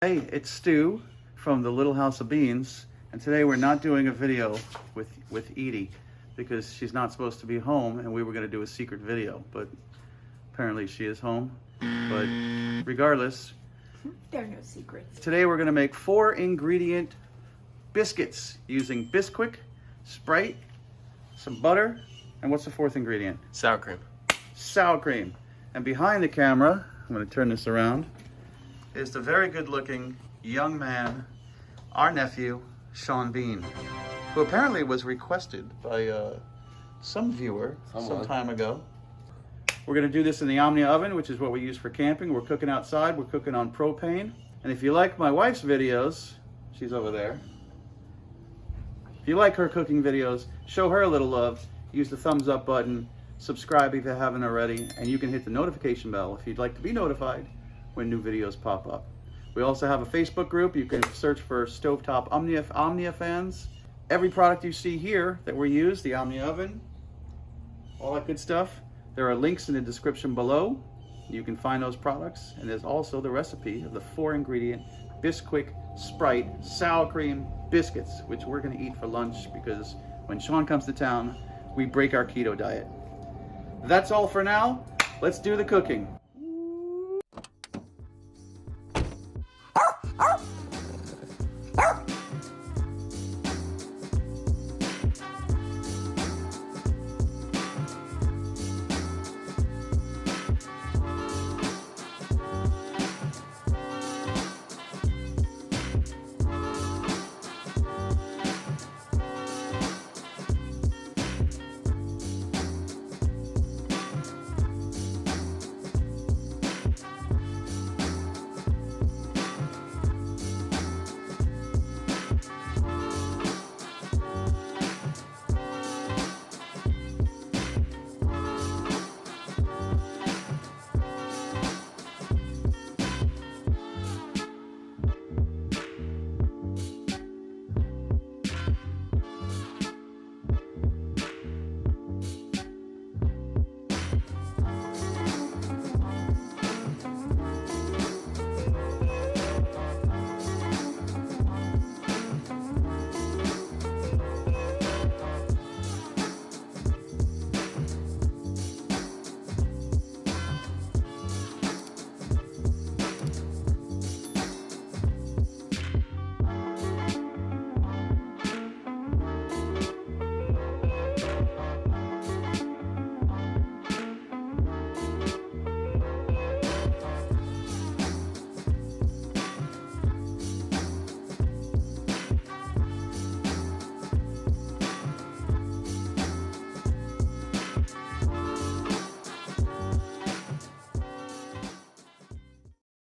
Hey, it's Stu from the Little House of Beans, and today we're not doing a video with Edye because she's not supposed to be home, and we were going to do a secret video, but apparently she is home. But regardless, there are no secrets. Today we're going to make 4-ingredient biscuits using bisquick, sprite, some butter, and what's the 4th ingredient? Sour cream. Sour cream. And behind the camera, I'm going to turn this around, is the very good-looking young man, our nephew, Sean Bean, who apparently was requested by some viewer some time ago. We're going to do this in the Omnia oven, which is what we use for camping. We're cooking outside. We're cooking on propane. And if you like my wife's videos, she's over there. If you like her cooking videos, show her a little love. Use the thumbs up button. Subscribe if you haven't already. And you can hit the notification bell if you'd like to be notified when new videos pop up. We also have a Facebook group. You can search for Stovetop Omnia fans. Every product you see here that we use, the Omnia oven, all that good stuff, there are links in the description below. You can find those products. And there's also the recipe of the 4-ingredient bisquick, sprite, sour cream biscuits, which we're going to eat for lunch because when Sean comes to town, we break our keto diet. That's all for now. Let's do the cooking.